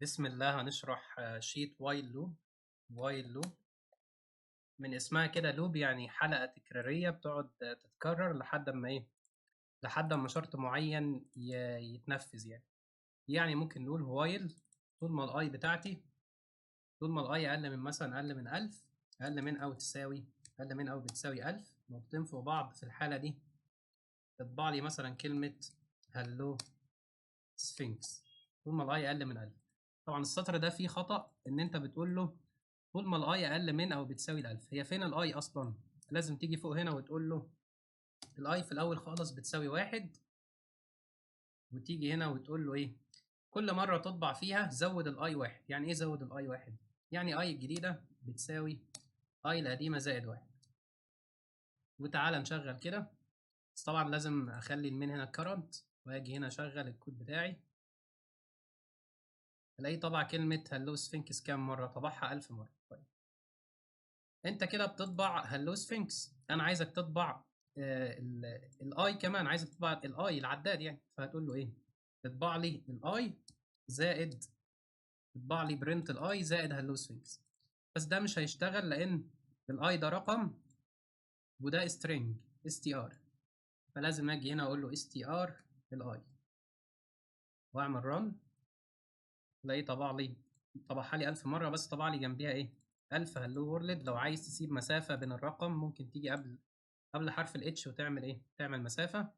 بسم الله هنشرح شيت وايل لوب. وايل لوب من اسمها كده لوب يعني حلقة تكرارية بتقعد تتكرر لحد ما لحد ما شرط معين يتنفذ يعني ممكن نقول وايل طول ما الاي بتاعتي طول ما الاي اقل من مثلا اقل من 1000 اقل من او تساوي اقل من او بتساوي 1000 نقطتين فوق بعض. في الحالة دي تطبع لي مثلا كلمة هلو سفنكس طول ما الاي اقل من 1000. طبعا السطر ده فيه خطأ ان انت بتقول له طول ما الاي اقل من او بتساوي ال1000. هي فين الاي اصلا؟ لازم تيجي فوق هنا وتقول له الاي في الاول خالص بتساوي 1، وتيجي هنا وتقول له كل مرة تطبع فيها زود الاي 1. يعني ايه زود الاي 1؟ يعني اي الجديدة بتساوي اي القديمة زائد 1. وتعالى نشغل كده، بس طبعا لازم اخلي المين هنا current واجي هنا اشغل الكود بتاعي. الاقي طبع كلمة هلو سفنكس كام مرة؟ طبعها 1000 مرة. طيب انت كده بتطبع هلو سفنكس، انا عايزك تطبع الاي كمان، عايزك تطبع الاي العداد يعني. فهتقول له تطبع لي الاي زائد تطبع لي برنت الاي زائد هلو سفنكس. بس ده مش هيشتغل لان الاي ده رقم وده string str، فلازم اجي هنا اقول له str الاي واعمل رن. الاقيه طبعها لي 1000 مره، بس طبع لي جنبيها 1000 هلو وورلد. لو عايز تسيب مسافه بين الرقم ممكن تيجي قبل حرف الاتش وتعمل تعمل مسافه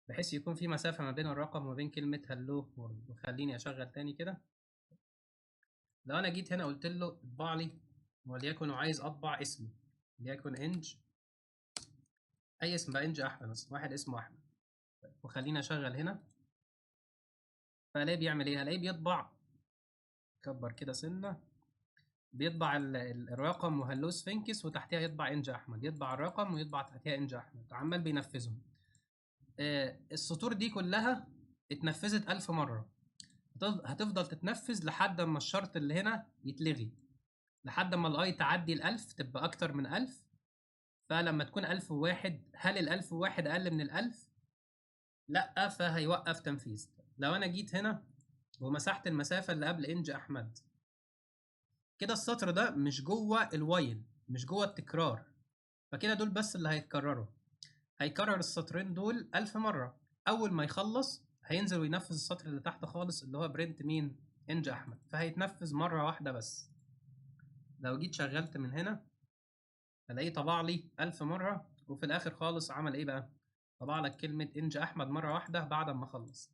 بحيث يكون في مسافه ما بين الرقم وما بين كلمه هلو وورلد. وخليني اشغل تاني كده. لو انا جيت هنا قلت له اطبع لي وليكن عايز اطبع اسمي، وليكن انج، اي اسم بقى، انج احمد مثلا، واحد اسمه احمد. وخليني اشغل هنا، فالاقيه بيعمل الاقيه بيطبع، كبر كده سنه، بيطبع الرقم وهلو سفنكس وتحتها يطبع انج احمد، يطبع الرقم ويطبع تحتها انج احمد، عمال بينفذهم. السطور دي كلها اتنفذت 1000 مرة. هتفضل تتنفذ لحد ما الشرط اللي هنا يتلغي، لحد ما الاي تعدي ال1000 تبقى اكتر من 1000. فلما تكون 1001، هل ال1001 اقل من ال1000؟ لا، فهيوقف تنفيذ. لو انا جيت هنا ومسحت المسافة اللي قبل انج احمد كده، السطر ده مش جوه الوايل، مش جوه التكرار، فكده دول بس اللي هيتكرروا. هيكرر السطرين دول 1000 مرة. أول ما يخلص هينزل وينفذ السطر اللي تحت خالص اللي هو برنت مين؟ إنج أحمد، فهيتنفذ مرة واحدة بس. لو جيت شغلت من هنا هلاقيه طبع لي 1000 مرة، وفي الآخر خالص عمل بقى؟ طبع لك كلمة إنج أحمد مرة واحدة بعد ما خلص.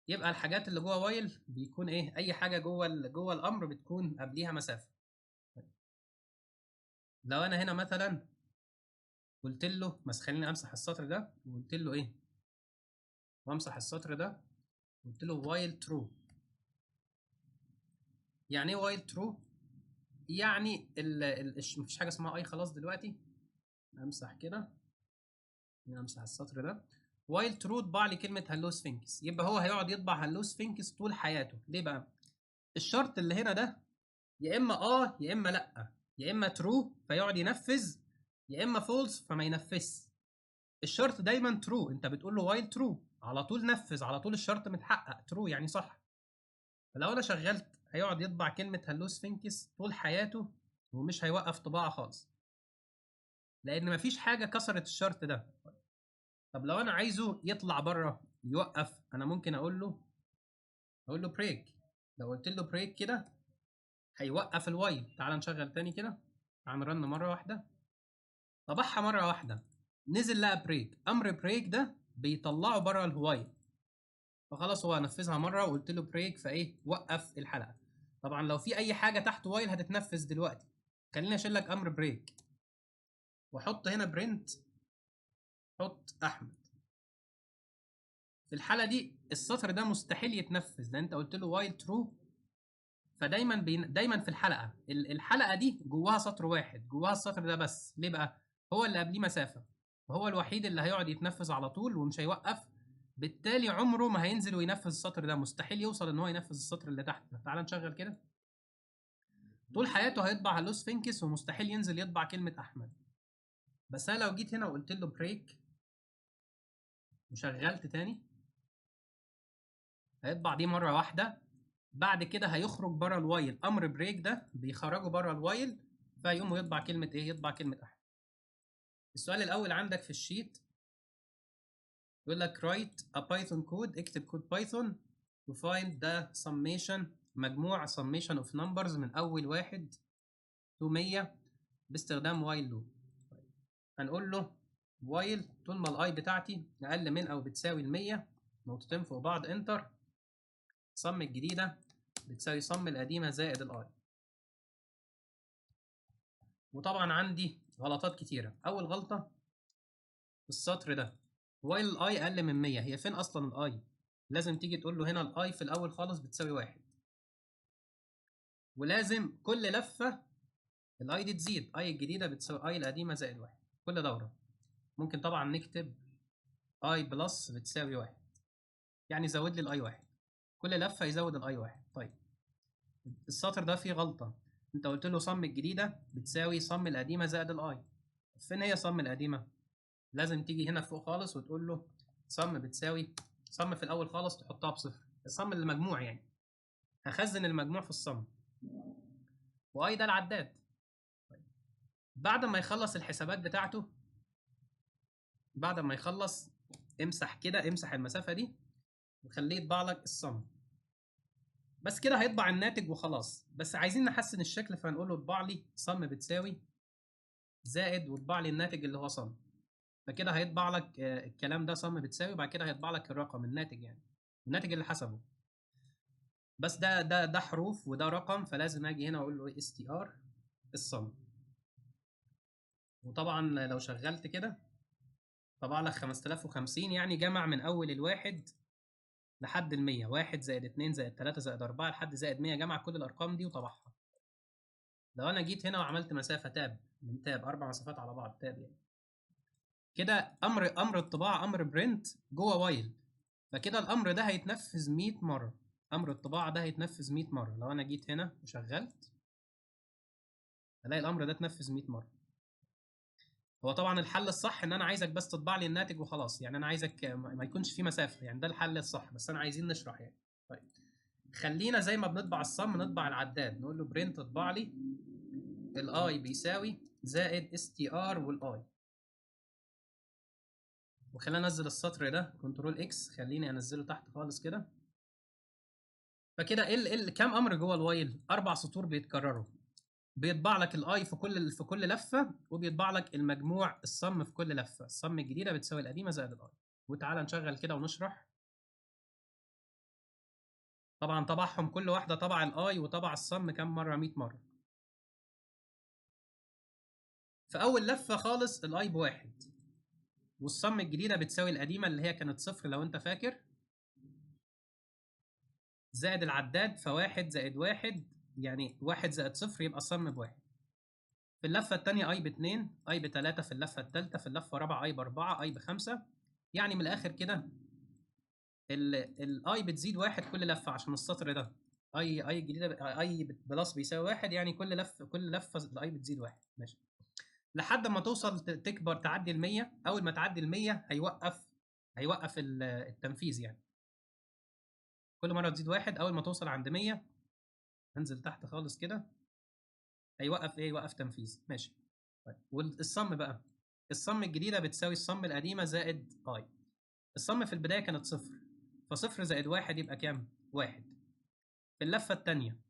يبقى الحاجات اللي جوه وايل بيكون أي حاجة جوه الأمر بتكون قبليها مسافة. لو أنا هنا مثلا قلت له، بس خليني أمسح السطر ده، وقلت له وامسح السطر ده، قلت له وايل ترو. يعني ايه وايل ترو؟ يعني مفيش حاجه اسمها اي خلاص دلوقتي. امسح كده، امسح السطر ده. وايل ترو طبع لي كلمه هلو سفنكس، يبقى هو هيقعد يطبع هلو سفنكس طول حياته. ليه بقى؟ الشرط اللي هنا ده يا اما يا اما لا، يا اما ترو فيقعد ينفذ، يا اما فولس فما ينفذش. الشرط دايما ترو، انت بتقول له وايل ترو على طول نفذ، على طول الشرط متحقق، ترو يعني صح. فلو انا شغلت هيقعد يطبع كلمة هلو سفنكس طول حياته ومش هيوقف طباعة خالص، لأن مفيش حاجة كسرت الشرط ده. طب لو أنا عايزه يطلع بره يوقف، أنا ممكن أقول له بريك. لو قلت له بريك كده هيوقف الوايل. تعال نشغل تاني كده، تعال نرن مرة واحدة. طبعها مرة واحدة، نزل لقى بريك. أمر بريك ده بيطلعه بره الوايل، فخلاص هو نفذها مرة وقلت له بريك وقف الحلقة. طبعا لو في اي حاجه تحت وايل هتتنفذ دلوقتي. خليني اشيل لك امر بريك واحط هنا برنت، حط احمد. في الحاله دي السطر ده مستحيل يتنفذ لان انت قلت له وايل ترو. فدايما دايما في الحلقه دي جواها سطر واحد، جواها السطر ده بس. ليه بقى؟ هو اللي قبليه مسافه، وهو الوحيد اللي هيقعد يتنفذ على طول ومش هيوقف. بالتالي عمره ما هينزل وينفذ السطر ده، مستحيل يوصل ان هو ينفذ السطر اللي تحت ده. تعال نشغل كده. طول حياته هيطبع هلو سفنكس ومستحيل ينزل يطبع كلمه احمد. بس انا لو جيت هنا وقلت له بريك وشغلت تاني هيطبع دي مره واحده بعد كده هيخرج بره الوايل، امر بريك ده بيخرجه بره الوايل، فيقوم يطبع كلمه ايه؟ يطبع كلمه احد. السؤال الاول عندك في الشيت يقول لك write a Python code، اكتب كود بايثون to find the summation، مجموع summation of numbers من اول 1 to 100 باستخدام while loop. هنقول له while طول ما الاي بتاعتي اقل من او بتساوي ال 100 نقطتين فوق بعض انتر، صم الجديده بتساوي صم القديمه زائد الاي. وطبعا عندي غلطات كتيره. اول غلطه في السطر ده while الاي اقل من 100، هي فين اصلا الاي؟ لازم تيجي تقول له هنا الاي في الاول خالص بتساوي 1، ولازم كل لفه الاي دي تزيد، اي الجديده بتساوي اي القديمه زائد 1 كل دوره. ممكن طبعا نكتب اي بلس بتساوي 1، يعني زود لي الاي 1، كل لفه يزود الاي 1. طيب السطر ده فيه غلطه، انت قلت له صم الجديده بتساوي صم القديمه زائد الاي. فين هي صم القديمه؟ لازم تيجي هنا فوق خالص وتقول له صم بتساوي صم في الاول خالص تحطها بصفر، الصم المجموع يعني، هخزن المجموع في الصم، واي ده العداد. بعد ما يخلص الحسابات بتاعته، بعد ما يخلص امسح كده، امسح المسافه دي وخليه يطبع لك الصم. بس كده هيطبع الناتج وخلاص، بس عايزين نحسن الشكل فهنقول له اطبع لي صم بتساوي زائد واطبع لي الناتج اللي هو صم. فكده هيطبع لك الكلام ده صم بتساوي، وبعد كده هيطبع لك الرقم الناتج، يعني الناتج اللي حسبه. بس ده حروف وده رقم، فلازم اجي هنا واقول له str الصم. وطبعا لو شغلت كده طبع لك 5050، يعني جمع من اول الواحد لحد ال 100، 1 زائد 2 زائد 3 زائد 4 لحد زائد 100، جمع كل الارقام دي وطبعها. لو انا جيت هنا وعملت مسافه تاب من تاب، 4 مسافات على بعض تاب يعني، كده امر الطباعه امر برنت جوه وايل، فكده الامر ده هيتنفذ 100 مره، امر الطباعه ده هيتنفذ 100 مره. لو انا جيت هنا وشغلت الاقي الامر ده اتنفذ 100 مره. هو طبعا الحل الصح ان انا عايزك بس تطبع لي الناتج وخلاص، يعني انا عايزك ما يكونش في مسافه، يعني ده الحل الصح، بس انا عايزين نشرح يعني. طيب خلينا زي ما بنطبع الصم نطبع العداد، نقول له برنت اطبع لي الاي بيساوي زائد str والاي. وخلينا انزل السطر ده كنترول اكس، خليني انزله تحت خالص كده. فكده كام امر جوه الوايل؟ 4 سطور بيتكرروا، بيطبع لك الاي في كل لفه، وبيطبع لك المجموع الصم في كل لفه، الصم الجديده بتساوي القديمه زائد الاي. وتعالى نشغل كده ونشرح. طبعا طبعهم كل واحده طبع الاي وطبع الصم كام مره؟ 100 مره. في اول لفه خالص الاي بواحد، والصم الجديده بتساوي القديمه اللي هي كانت صفر لو انت فاكر، زائد العداد، فواحد زائد واحد يعني واحد زائد صفر يبقى الصم بواحد. في اللفة التانية اي باتنين، اي بتلاتة، في اللفة التالتة، في اللفة الرابعة اي باربعة، اي بخمسة. يعني من الاخر كده الاي بتزيد واحد كل لفة عشان السطر ده اي جديدة، اي بلس بيساوي واحد، يعني كل لفة الاي بتزيد واحد، ماشي، لحد ما توصل تكبر تعدي ال 100. اول ما تعدي ال 100 هيوقف التنفيذ يعني، كل مرة تزيد واحد. اول ما توصل عند 100 انزل تحت خالص كده، هيوقف ايه؟ يوقف تنفيذ، ماشي. طيب والصم بقى، الصم الجديده بتساوي الصم القديمه زائد اي. الصم في البدايه كانت صفر، فصفر زائد واحد يبقى كام؟ واحد. في اللفه الثانيه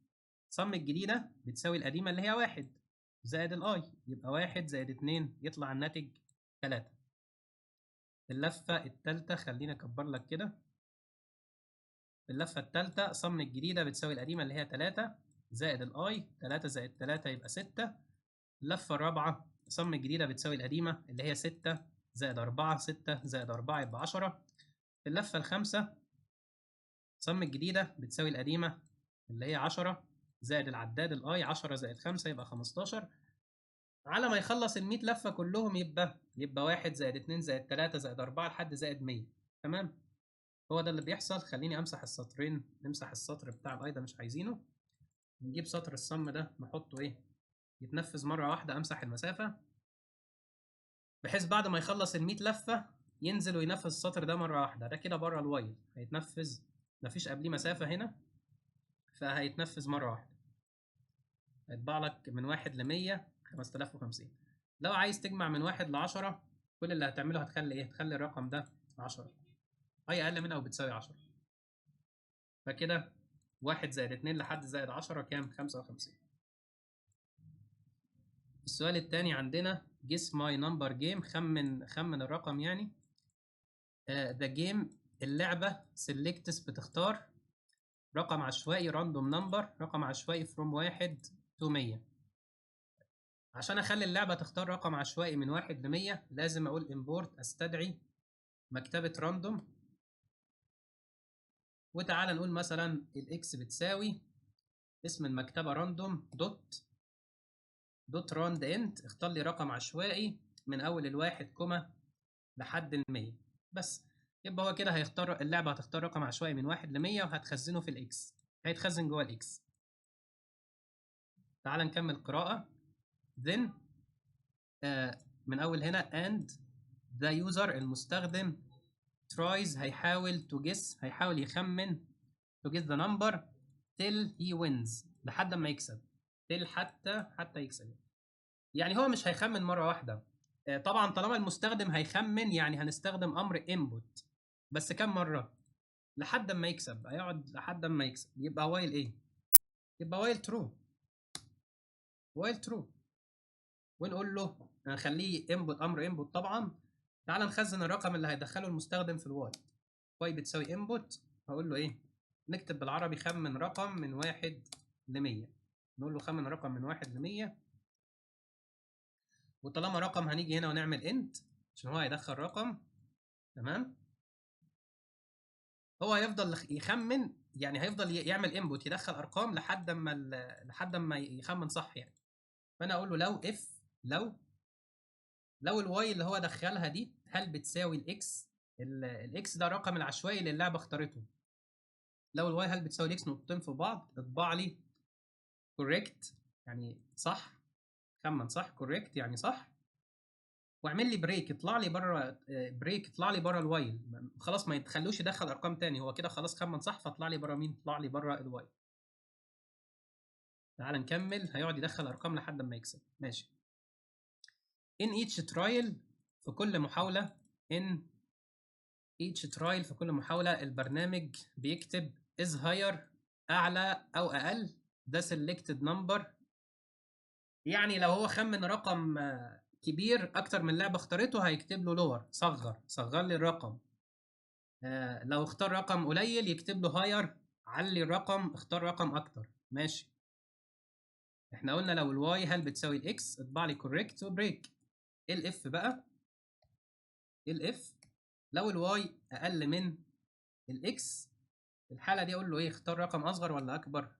صم الجديده بتساوي القديمه اللي هي واحد زائد الاي، يبقى واحد زائد اتنين يطلع الناتج 3. في اللفه الثالثه خليني اكبر لك كده، في اللفه الثالثه صم الجديده بتساوي القديمه اللي هي 3 زائد الاي، 3 زائد 3 يبقى 6. اللفة الرابعة صم الجديدة بتساوي القديمة اللي هي 6 زائد 4، 6 زائد 4 يبقى 10. في اللفة الخامسة صم الجديدة بتساوي القديمة اللي هي 10 زائد العداد الاي، 10 زائد 5 يبقى 15. على ما يخلص ال 100 لفة كلهم يبقى 1 زائد 2 زائد 3 زائد 4 لحد زائد 100. تمام؟ هو ده اللي بيحصل. خليني امسح السطرين، نمسح السطر بتاع الاي ده مش عايزينه، نجيب سطر الصم ده نحطه ايه؟ يتنفذ مرة واحدة، امسح المسافة بحيث بعد ما يخلص ال 100 لفه ينزل وينفذ السطر ده مره واحده. ده كده بره الوايل هيتنفذ، مفيش قبليه مسافه هنا، فهيتنفذ مرة واحدة، هيطبع لك من 1 ل 100 5050. لو عايز تجمع من 1 ل 10 كل اللي هتعمله هتخلي ايه؟ هتخلي الرقم ده 10، اي اقل منها وبتساوي 10. فكده 1 زائد 2 لحد زائد 10 كام؟ 55. السؤال الثاني عندنا guess my number game، خمن الرقم يعني. the game اللعبة selects بتختار رقم عشوائي random number، رقم عشوائي from 1 to 100. عشان اخلي اللعبة تختار رقم عشوائي من 1 ل 100 لازم اقول import، استدعي مكتبة random، وتعالى نقول مثلا الاكس بتساوي اسم المكتبة random دوت راند انت، اختار لي رقم عشوائي من اول الواحد كوما لحد ال100 بس. يبقى هو كده هيختار، اللعبة هتختار رقم عشوائي من 1 ل 100 وهتخزنه في الاكس، هيتخزن جوه الاكس. تعال نكمل قراءة. then من اول هنا and the user المستخدم tries هيحاول to guess هيحاول يخمن to guess the number till he wins لحد ما يكسب. till حتى يكسب، يعني هو مش هيخمن مرة واحدة. طبعا طالما المستخدم هيخمن يعني هنستخدم امر input، بس كم مرة؟ لحد ما يكسب، هيقعد لحد ما يكسب. يبقى وايل ايه؟ يبقى وايل ترو، وايل ترو. ونقول له هنخليه input، امر input طبعا. تعال نخزن الرقم اللي هيدخله المستخدم في الواي. واي بتساوي input، هقول له ايه؟ نكتب بالعربي خمن رقم من 1 ل 100. نقول له خمن رقم من 1 ل 100، وطالما رقم هنيجي هنا ونعمل انت عشان هو هيدخل رقم. تمام. هو هيفضل يخمن، يعني هيفضل يعمل انبوت يدخل ارقام لحد ما يخمن صح يعني. فانا اقول له لو اف لو الواي اللي هو دخلها دي هل بتساوي الاكس، الاكس ده الرقم العشوائي اللي اللعبه اختارته. لو الواي هل بتساوي الاكس نقطتين في بعض، اطبع لي كوريكت يعني صح، خمن صح، كوريكت يعني صح، واعمل لي بريك اطلع لي بره، بريك اطلع لي بره الوايل. خلاص ما تخلوش يدخل ارقام تاني، هو كده خلاص خمن صح، فاطلع لي بره مين؟ اطلع لي بره الوايل. تعال نكمل، هيقعد يدخل ارقام لحد ما يكسب. ماشي. in each trial في كل محاولة، in each trial في كل محاولة البرنامج بيكتب is higher أعلى أو أقل ده selected number. يعني لو هو خمن رقم كبير أكتر من لعبة اختارته هيكتب له lower، صغر لي الرقم. لو اختار رقم قليل يكتب له higher، علي الرقم، اختار رقم أكتر. ماشي. احنا قلنا لو الواي هل بتساوي الاكس اطبع لي correct وبريك. الاف بقى، الاف لو الواي اقل من الاكس في الحاله دي اقول له ايه؟ اختار رقم اصغر ولا اكبر.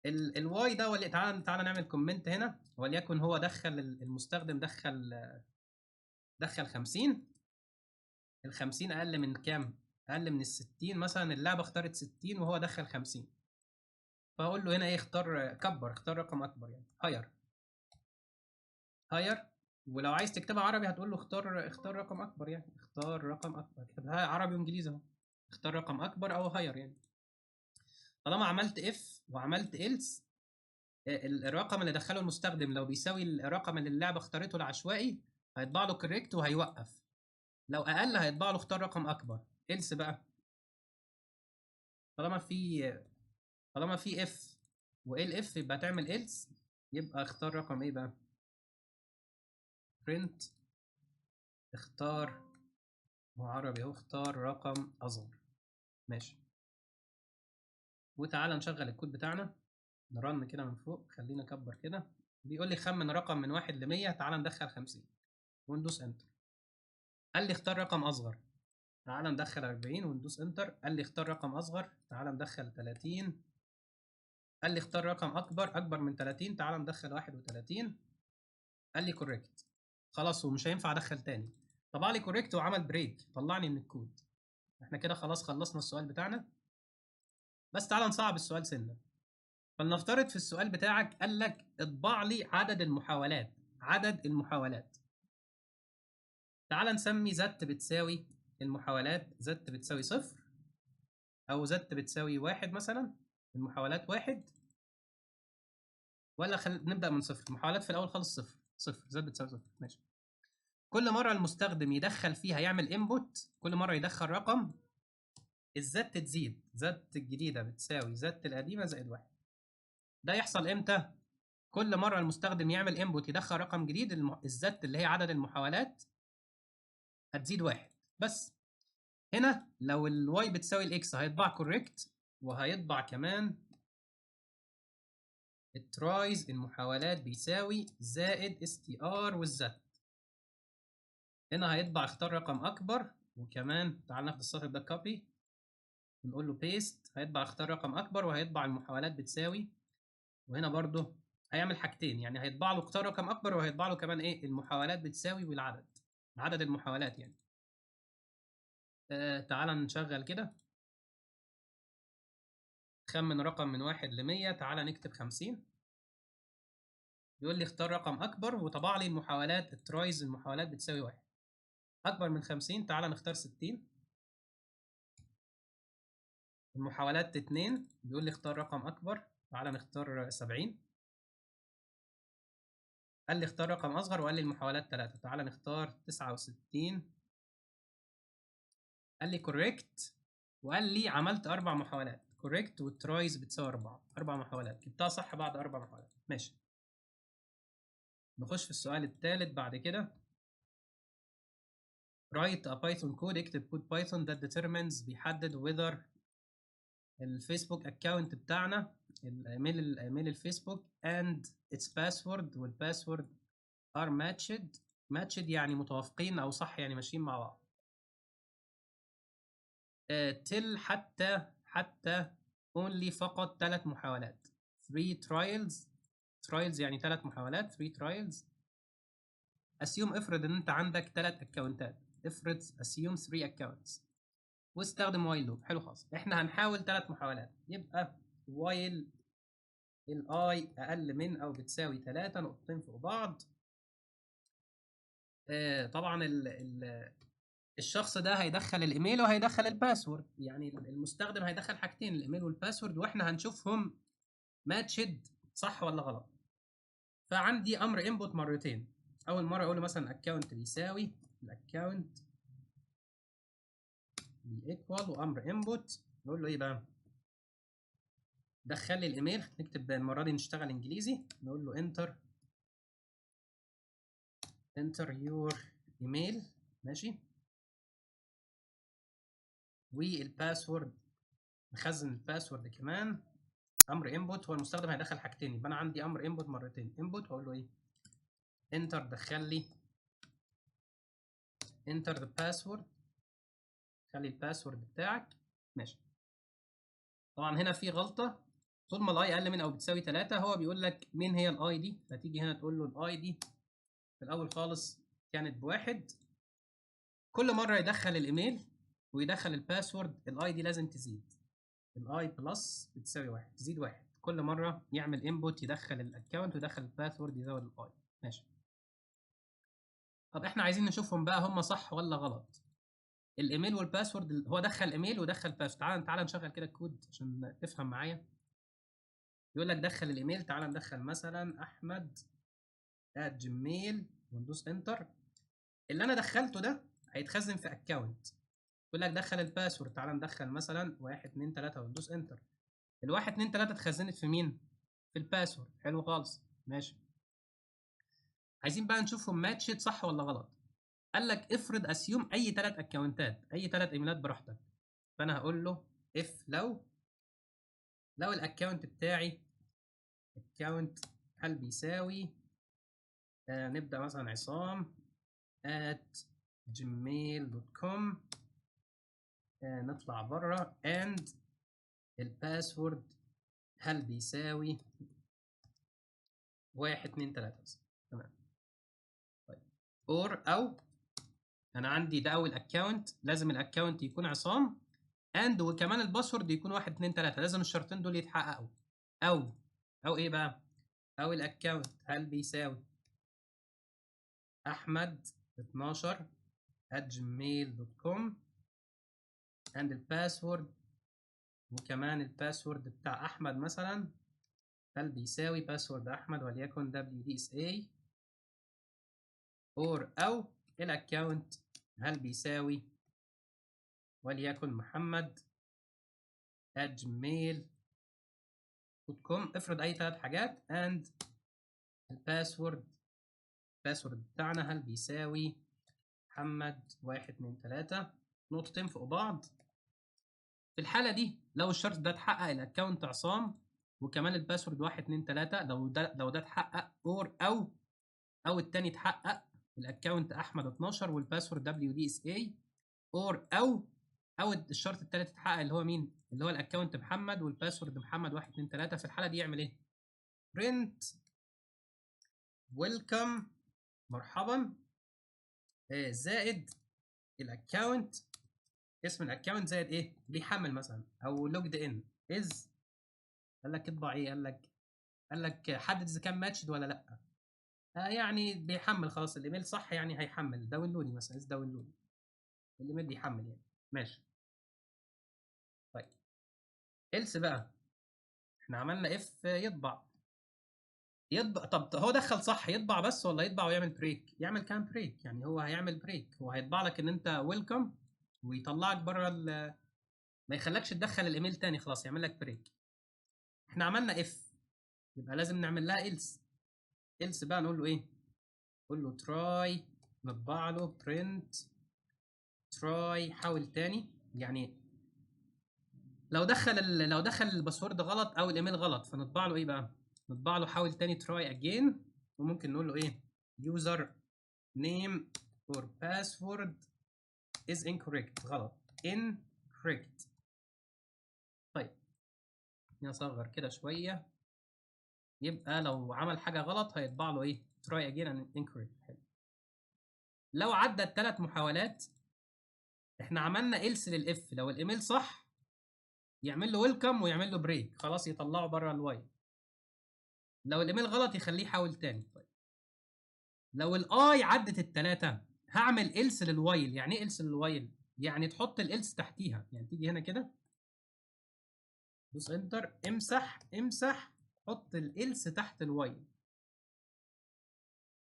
الواي ده تعالى نعمل كومنت هنا، وليكن هو دخل المستخدم دخل 50. ال 50 اقل من كام؟ اقل من ال 60 مثلا، اللعبه اختارت 60 وهو دخل 50. فاقول له هنا ايه؟ اختار رقم اكبر يعني هاير. ولو عايز تكتبها عربي هتقول له اختار رقم اكبر، يعني اختار رقم اكبر، اكتبها عربي وانجليزي اهو، اختار رقم اكبر او هاير يعني. طالما عملت اف وعملت إلس، الرقم اللي دخله المستخدم لو بيساوي الرقم اللي اللعبه اختارته العشوائي هيطبع له كوريكت وهيوقف. لو اقل هيطبع له اختار رقم اكبر. إلس بقى طالما في اف وال اف يبقى تعمل إلس، يبقى اختار رقم ايه بقى؟ print اختار، هو عربي اهو، اختار رقم اصغر. ماشي. وتعالى نشغل الكود بتاعنا، نرن كده من فوق، خلينا نكبر كده. بيقول لي خمن رقم من 1 ل 100، تعالى ندخل 50 وندوس انتر. قال لي اختار رقم اصغر، تعالى ندخل 40 وندوس انتر. قال لي اختار رقم اصغر، تعالى ندخل 30. قال لي اختار رقم اكبر من 30، تعالى ندخل 31. قال لي كوريكت. خلاص ومش هينفع ادخل تاني، طبع لي كوريكت وعمل بريك طلعني من الكود. احنا كده خلاص خلصنا السؤال بتاعنا. بس تعالى نصعب السؤال سنة. فلنفترض في السؤال بتاعك قال لك اطبع لي عدد المحاولات. تعال نسمي زت بتساوي المحاولات، زت بتساوي 0 او زت بتساوي 1 مثلا. المحاولات 1 ولا نبدأ من 0؟ المحاولات في الأول خالص 0 0 z بتساوي 0 ماشي. كل مرة المستخدم يدخل فيها يعمل input، كل مرة يدخل رقم الزت تزيد، زت الجديدة بتساوي زت القديمة زائد 1. ده يحصل امتى؟ كل مرة المستخدم يعمل input يدخل رقم جديد، الزت اللي هي عدد المحاولات هتزيد 1 بس. هنا لو الواي بتساوي الاكس هيطبع كوريكت، وهيطبع كمان الترايز المحاولات بيساوي زائد str والزت. هنا هيطبع اختار رقم اكبر، وكمان تعال ناخد السطر ده كوبي ونقول له بيست، هيطبع اختار رقم اكبر وهيطبع المحاولات بتساوي، وهنا برضو هيعمل حاجتين، يعني هيطبع له اختار رقم اكبر وهيطبع له كمان ايه المحاولات بتساوي والعدد، عدد المحاولات يعني. تعال نشغل كده، خمن رقم من 1 ل100، تعال نكتب 50. يقول لي اختار رقم اكبر وطبع لي المحاولات الترايز المحاولات بتساوي 1. اكبر من 50 تعال نختار 60. المحاولات 2 بيقول لي اختار رقم اكبر، تعال نختار 70. قال لي اختار رقم اصغر وقال لي المحاولات 3، تعال نختار 69. قال لي كوريكت وقال لي عملت 4 محاولات، كوريكت والترايز بتساوي 4 محاولات، جبتها صح بعد 4 محاولات ماشي. نخش في السؤال الثالث بعد كده. write a Python code، اكتب كود بايثون that determines بيحدد whether الفيسبوك اكونت بتاعنا، الايميل الفيسبوك and its password والباسورد are matched يعني متوافقين او صح يعني ماشيين مع بعض. till حتى only فقط 3 محاولات، 3 trials يعني 3 محاولات 3 trials. assume افرض ان انت عندك 3 اكونتات، assume 3 accounts واستخدم while loop. حلو خالص، احنا هنحاول 3 محاولات، يبقى while الاي اقل من او بتساوي 3 نقطتين فوق بعض. طبعا الشخص ده هيدخل الايميل وهيدخل الباسورد، يعني المستخدم هيدخل حاجتين الايميل والباسورد، واحنا هنشوفهم ماتشد صح ولا غلط. فعندي امر انبوت مرتين، اول مره اقول له مثلا اكونت بيساوي الاكونت بيكوال، وامر انبوت نقول له ايه بقى، دخل لي الايميل. نكتب المره دي نشتغل انجليزي، نقول له enter your email ماشي، والباسورد نخزن الباسورد كمان. امر انبوت هو المستخدم هيدخل حاجتين، يبقى انا عندي امر انبوت مرتين، انبوت واقول له ايه انتر دخل لي انتر ذا باسورد، خلي الباسورد بتاعك ماشي. طبعا هنا في غلطه، طول ما الاي اقل من او بتساوي 3 هو بيقول لك مين هي الاي دي، فتيجي هنا تقول له الاي دي في الاول خالص كانت بواحد. كل مره يدخل الايميل ويدخل الباسورد الاي دي لازم تزيد، الاي بلس بتساوي 1 تزيد 1، كل مره يعمل انبوت يدخل الاكونت ويدخل الباسورد يزود الاي ماشي. طب احنا عايزين نشوفهم بقى هم صح ولا غلط. الايميل والباسورد، هو دخل ايميل ودخل باسورد، تعال نشغل كده الكود عشان تفهم معايا. يقول لك دخل الايميل، تعال ندخل مثلا احمد @gmail وندوس انتر. اللي انا دخلته ده هيتخزن في اكونت. يقول لك دخل الباسورد، تعال ندخل مثلا 1 2 3 وندوس انتر. ال1 2 3 اتخزنت في مين؟ في الباسورد. حلو خالص ماشي. عايزين بقى نشوفهم ماتشت صح ولا غلط. قال لك افرض اسيوم اي 3 اكونتات، اي 3 ايميلات براحتك. فانا هقول له اف لو الاكونت بتاعي اكونت هل بيساوي نبدا مثلا عصام @gmail.com، نطلع بره and الباسورد هل بيساوي 1 2 3 بس. تمام. طيب او انا عندي ده اول اكونت، لازم الاكونت يكون عصام and وكمان الباسورد يكون 1 2 3، لازم الشرطين دول يتحققوا. او ايه بقى، او الاكونت هل بيساوي احمد 12 @gmail.com and الباسورد وكمان الباسورد بتاع احمد مثلا هل بيساوي باسورد احمد وليكن WDSA او الاكونت هل بيساوي وليكن محمد @gmail.com. افرض اي 3 حاجات and الباسورد بتاعنا هل بيساوي محمد 1 2 3 نقطتين فوق بعض. في الحالة دي لو الشرط ده اتحقق الاكونت عصام وكمان الباسورد 1 2 3 لو ده اتحقق او التاني اتحقق الاكونت احمد 12 والباسورد WDSA او الشرط التالت اتحقق اللي هو مين؟ اللي هو الاكونت محمد والباسورد محمد 1 2 3. في الحالة دي يعمل ايه؟ print welcome مرحبا زائد الاكونت اسم الاكونت زائد ايه؟ بيحمل مثلا او لوجد ان از قال لك اطبع ايه؟ قال لك حدد اذا كان ماتشد ولا لا. يعني بيحمل خلاص الايميل صح يعني هيحمل داونلودي مثلا از داونلودي الايميل بيحمل يعني ماشي. طيب إلس بقى احنا عملنا اف يطبع طب هو دخل صح يطبع بس ولا يطبع ويعمل بريك؟ يعمل كام بريك يعني هو هيعمل بريك هو هيطبع لك ان انت ويلكم ويطلعك بره ما يخلكش تدخل الايميل تاني خلاص يعمل لك بريك. احنا عملنا اف يبقى لازم نعمل لها إلس بقى نقول له ايه؟ نقول له تراي نطبع له برنت تراي حاول تاني يعني لو دخل الباسورد غلط او الايميل غلط فنطبع له ايه بقى؟ نطبع له حاول تاني تراي اجين وممكن نقول له ايه؟ يوزر نيم اور باسورد از incorrect غلط incorrect. طيب نصغر كده شويه يبقى لو عمل حاجه غلط هيطبع له ايه؟ تراي اجين and incorrect. حلو. لو عدى ال3 محاولات احنا عملنا إلس للاف لو الايميل صح يعمل له ويلكم ويعمل له بريك خلاص يطلعه بره الوايل. لو الايميل غلط يخليه يحاول تاني. طيب لو الاي عدت ال3 هعمل إلس للوايل. يعني ايه إلس للوايل؟ يعني تحط الإلس تحتيها يعني تيجي هنا كده دوس انتر امسح حط الإلس تحت الوايل.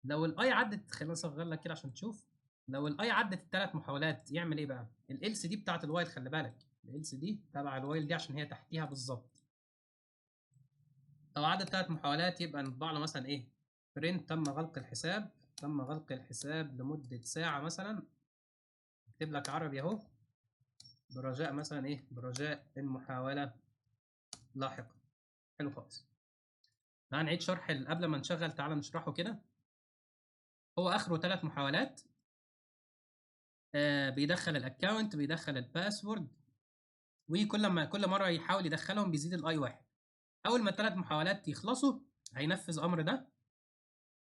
لو الاي عدت خلينا نصغر لك كده عشان تشوف لو الاي عدت ال3 محاولات يعمل ايه بقى؟ الإلس دي بتاعت الوايل خلي بالك الإلس دي تبع الوايل دي عشان هي تحتيها بالظبط. لو عدت 3 محاولات يبقى نطبع له مثلا ايه؟ برنت تم غلق الحساب لمدة ساعة مثلا. اكتب لك عربي اهو برجاء مثلا ايه؟ برجاء المحاولة لاحقا. حلو خالص. تعال نعيد شرح قبل ما نشغل تعال نشرحه كده. هو اخره 3 محاولات بيدخل الاكونت بيدخل الباسورد كل مرة يحاول يدخلهم بيزيد الاي 1. اول ما ال3 محاولات يخلصوا هينفذ امر ده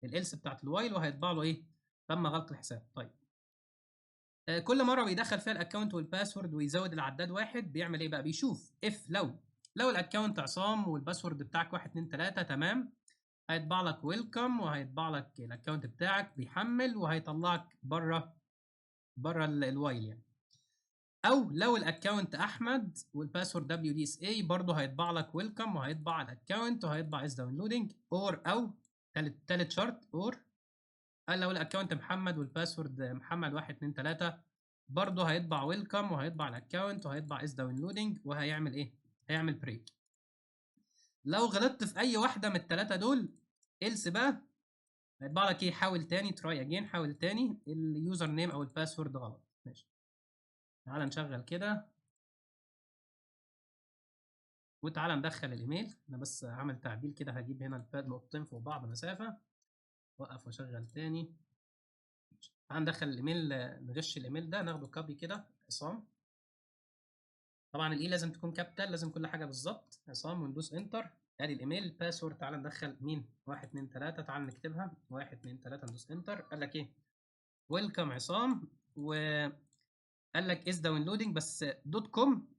الإلس بتاعت الوايل وهيطبع له ايه؟ تم غلق الحساب. طيب كل مره بيدخل فيها الاكونت والباسورد ويزود العداد 1 بيعمل ايه بقى؟ بيشوف اف لو الاكونت عصام والباسورد بتاعك 1 2 3 تمام هيطبع لك ويلكم وهيطبع لك الاكونت بتاعك بيحمل وهيطلعك بره الوايل يعني. او لو الاكونت احمد والباسورد WDSA برضه هيطبع لك ويلكم وهيطبع الاكونت وهيطبع از داونلودنج او تالت شرط قال لو الاكونت محمد والباسورد محمد 1 2 3 برضه هيطبع ويلكم وهيطبع الاكونت وهيطبع از داونلودنج وهيعمل ايه؟ هيعمل بريك. لو غلطت في اي واحده من ال3 دول إلس بقى هيطبع لك ايه؟ حاول تاني تراي اجين حاول تاني اليوزر نيم او الباسورد غلط. ماشي تعال نشغل كده وتعالى ندخل الايميل. انا بس هعمل تعديل كده هجيب هنا الباد نقطتين فوق بعض مسافه وقف واشغل تاني. تعال ندخل الايميل نغش الايميل ده ناخده كوبي كده عصام. طبعا الاي لازم تكون كابيتال لازم كل حاجه بالظبط عصام وندوس انتر. ادي الايميل الباسورد تعال ندخل مين 1 2 3 تعال نكتبها 1 2 3 ندوس انتر. قال لك ايه؟ ويلكم عصام وقال لك از داونلودنج بس دوت كوم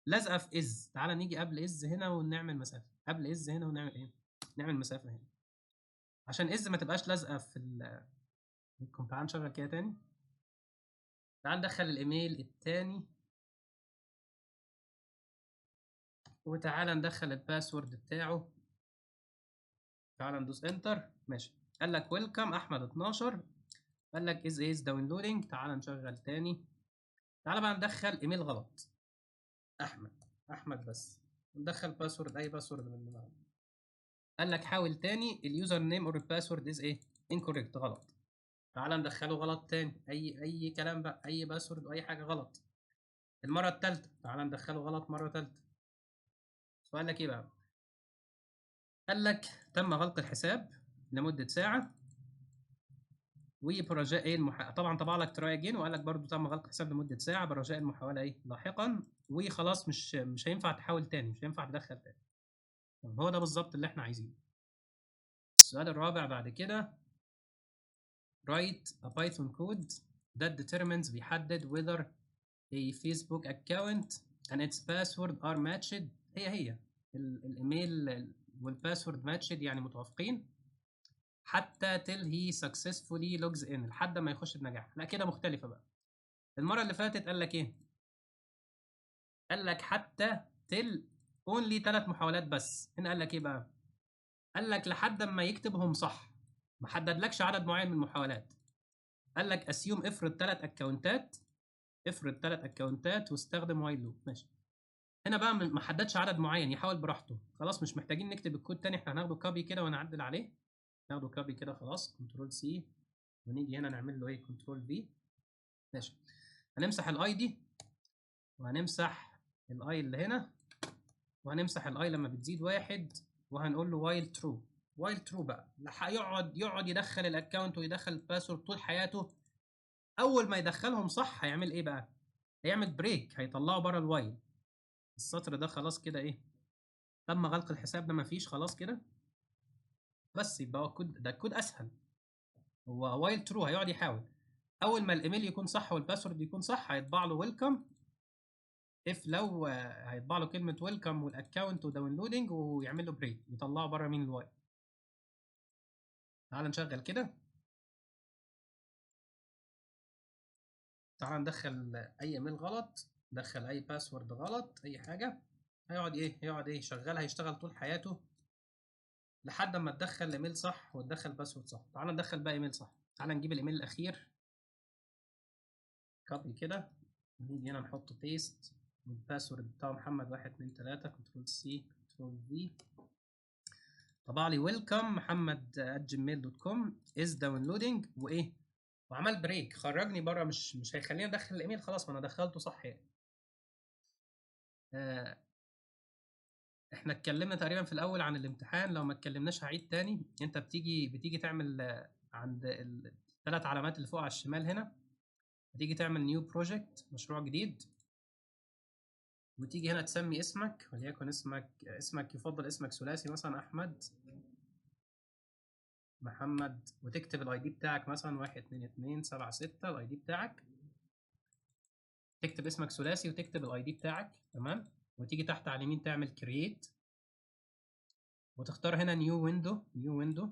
لازقه في از. تعال نيجي قبل از هنا ونعمل مسافه قبل از هنا ونعمل ايه؟ نعمل مسافه هنا عشان از ما تبقاش لازقه في تعال نشغل كده تاني. تعال ندخل الايميل التاني وتعالى ندخل الباسورد بتاعه. تعالى ندوس انتر. ماشي، قال لك ويلكم احمد 12. قال لك از داونلودنج. تعالى نشغل تاني. تعالى بقى ندخل ايميل غلط. احمد بس. ندخل باسورد، اي باسورد من اللي معانا. قال لك حاول تاني، اليوزر نيم اور الباسورد از انكوريكت، غلط. تعالى ندخله غلط تاني، اي كلام بقى، اي باسورد واي حاجه غلط. المره الثالثه تعالى ندخله غلط مره ثالثه. سؤال لك ايه بقى؟ قال لك تم غلق الحساب لمده ساعه، وبرجاء طبعا طبع لك تراي اجين، وقال لك برضو تم غلق الحساب لمده ساعه برجاء المحاوله لاحقا، وخلاص مش هينفع تحاول تاني، مش هينفع تدخل تاني. هو ده بالظبط اللي احنا عايزينه. السؤال الرابع بعد كده، write a Python code that determines، بيحدد whether a Facebook account and its password are matched. هي الايميل والباسورد matched، يعني متوافقين، حتى till he successfully logs in، لحد ما يخش بنجاح. لا كده مختلفة بقى. المرة اللي فاتت قال لك ايه؟ قال لك حتى till only 3 محاولات بس. هنا قال لك ايه بقى؟ قال لك لحد ما يكتبهم صح، ما حددلكش عدد معين من المحاولات. قال لك اسيوم، افرض 3 اكونتات، افرض 3 اكونتات واستخدم وايل لوب. ماشي. هنا بقى ما حددش عدد معين، يحاول براحته. خلاص مش محتاجين نكتب الكود تاني، احنا هناخده كوبي كده ونعدل عليه. ناخده كوبي كده خلاص، كنترول سي، ونيجي هنا نعمل له كنترول في. ماشي. هنمسح الاي دي، وهنمسح الاي اللي هنا، وهنمسح الاي لما بتزيد 1، وهنقول له وايل ترو. وايل ترو بقى يقعد يدخل الاكونت ويدخل الباسورد طول حياته. اول ما يدخلهم صح هيعمل ايه بقى؟ هيعمل بريك، هيطلعه بره الوايل. السطر ده خلاص كده تم غلق الحساب، ده مفيش خلاص كده. بس يبقى هو الكود ده، الكود اسهل. هو وايل ترو، هيقعد يحاول. اول ما الايميل يكون صح والباسورد يكون صح، هيطبع له ويلكم. لو هيطبع له كلمه ويلكم والاكونت وداونلودنج، ويعمل له بريك، يطلعه بره من الوايل. تعال نشغل كده. تعال ندخل اي ايميل غلط، ندخل اي باسورد غلط، اي حاجه. هيقعد شغال، هيشتغل طول حياته لحد ما تدخل الايميل صح وتدخل باسورد صح. تعال ندخل بقى ايميل صح. تعال نجيب الايميل الاخير، كوبي كده، ونيجي هنا نحط بيست، والباسورد بتاعه محمد 1 2 3. كنترول سي كنترول في. طبع لي ويلكم محمد@gmail.com از داونلودنج، وعمل بريك، خرجني بره، مش هيخليني ادخل الايميل. خلاص ما انا دخلته صح احنا اتكلمنا تقريبا في الاول عن الامتحان، لو ما اتكلمناش هعيد تاني. انت بتيجي تعمل عند الثلاث علامات اللي فوق على الشمال هنا، هتيجي تعمل نيو بروجكت، مشروع جديد، وتيجي هنا تسمي اسمك، وليكن اسمك يفضل اسمك ثلاثي، مثلا احمد محمد، وتكتب الاي دي بتاعك مثلا 12276 الاي دي بتاعك. تكتب اسمك ثلاثي وتكتب الاي دي بتاعك، تمام. وتيجي تحت على اليمين تعمل كرييت، وتختار هنا نيو ويندو.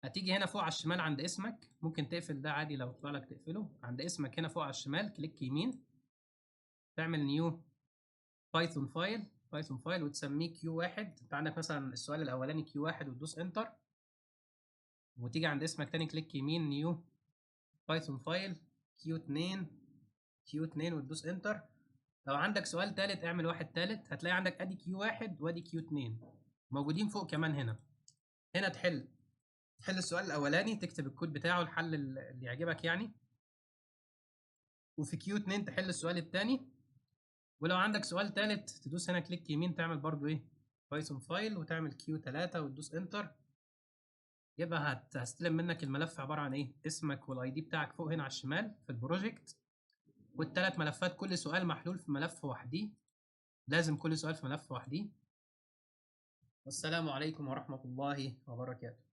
هتيجي هنا فوق على الشمال عند اسمك، ممكن تقفل ده عادي لو طلع لك تقفله. عند اسمك هنا فوق على الشمال كليك يمين، تعمل نيو بايثون فايل وتسميه Q1. انت عندك مثلا السؤال الاولاني Q1 وتدوس انتر، وتيجي عند اسمك تاني كليك يمين نيو بايثون فايل Q2 وتدوس انتر. لو عندك سؤال تالت اعمل واحد تالت، هتلاقي عندك ادي Q1 وادي Q2 موجودين فوق كمان. هنا تحل السؤال الاولاني، تكتب الكود بتاعه، الحل اللي يعجبك يعني. وفي Q2 تحل السؤال الثاني. ولو عندك سؤال ثالث تدوس هنا كليك يمين، تعمل برضو بايثون فايل، وتعمل Q3 وتدوس انتر. يبقى هستلم منك الملف عباره عن اسمك والاي دي بتاعك فوق هنا على الشمال في البروجكت، والثلاث ملفات، كل سؤال محلول في ملف وحدي، لازم كل سؤال في ملف وحدي. والسلام عليكم ورحمه الله وبركاته.